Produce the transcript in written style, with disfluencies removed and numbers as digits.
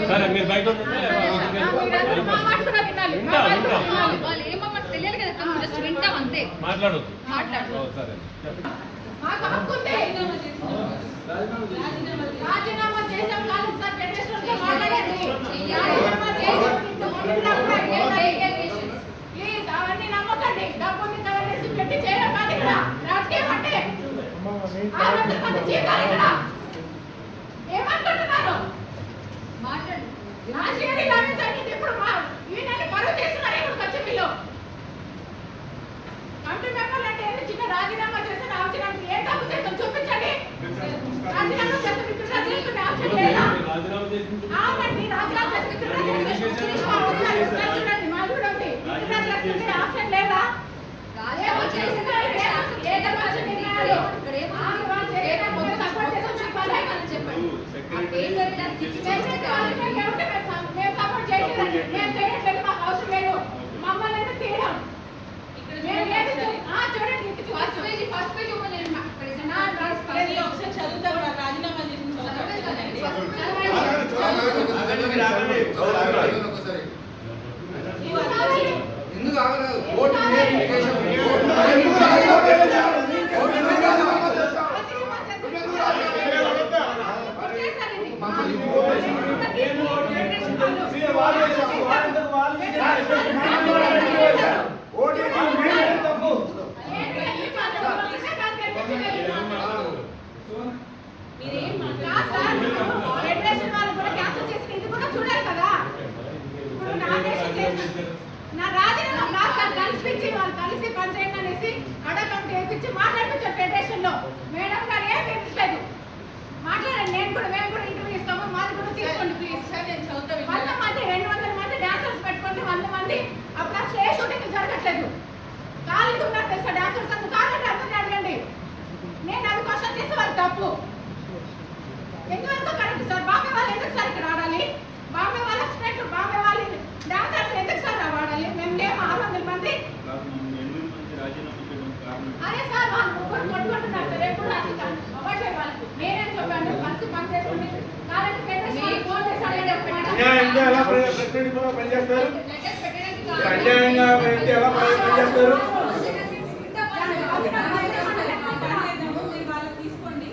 సరే మీరు బయట మాట్లాడదు సరే రాజీనామా చేసాం కాదు సార్ ఫెడరేషన్ తో మాట్లాడండి ప్లీజ్ అవన్నీ నమ్మకండి డబ్బుని కవరేసి పెట్టి చేయడం కాదు ఇక్కడ రాజకీయం అంటే ఏమంటున్నారు మాట్లాడు రాజకీయాన్ని లాభించండి ఇప్పుడు ఈయనని పరువు చేస్తున్నారు ఇప్పుడు కచ్చపిల్లో కమిటీ మెంబర్లు అంటే చిన్న రాజీనామా చేసిన రాజీనామా ఏ తప్పు చేస్తాం చూపించండి రాజీనామా చేస్తే మీకు రాజీనామా ఆప్షన్ లేదా అవునండి రాజీనామా చేస్తే చూడండి మాది కూడా ఉంది మీకు ఆప్షన్ లేదా రాజీనామా చేసిన ఏ తప్పు నిర్ణయాలు సపోర్ట్ చేస్తాం చెప్పాలి చెప్పండి ఆ పేపర్ దానికి మేము సపోర్ట్ చేయట్లేదు మేము చేయట్లేదు మాకు అవసరం లేదు మమ్మల్ని తీయడం చూడండి ఫస్ట్ పేజ్ ఓపెన్ చేయండి ఒకసారి చదువుతారు రాజీనామా చేసిన ఎందుకు ఆగలేదు నా రాజీనామా కలిసి వాళ్ళు కలిసి పనిచేయండి అనేసి అడగంటే తెప్పించి మాట్లాడిపించారు ఫెడరేషన్ లో మేడం గారు ఏం తెప్పించలేదు మాట్లాడండి మేము కూడా ఇంటర్వ్యూ ఇస్తాము మాది కూడా తీసుకోండి ప్లీజ్ 100 మంది 200 మంది డాన్సర్స్ పెట్టుకోండి 100 మంది అప్పుడు అసలు ఏ షూటింగ్ జరగట్లేదు ఖాళీగా ఉన్నారు తెలుసా డాన్సర్స్ అంతా కాదండి అందరినీ అడగండి నేను అది క్వశ్చన్ చేసి వాళ్ళు తప్పు ఎందుకంతా కరెక్ట్ సార్ బాంబే వాళ్ళు ఎందుకు సార్ ఇక్కడ ఆడాలి బాంబే వాళ్ళ స్టేట్ బాంబే వాళ్ళు డాన్సర్స్ ఎందుకు సార్ వాడాలి మేము లేము 600 మంది అరే సార్ వాళ్ళు ముగ్గురు కొట్టుకుంటున్నారు సార్ ఎప్పుడు అవ్వట్లేదు వాళ్ళకి నేనేం చెప్పాను కలిసి పని చేసుకుని కాబట్టి ఫెడరేషన్ ఫోన్ చేసి తీసుకోండి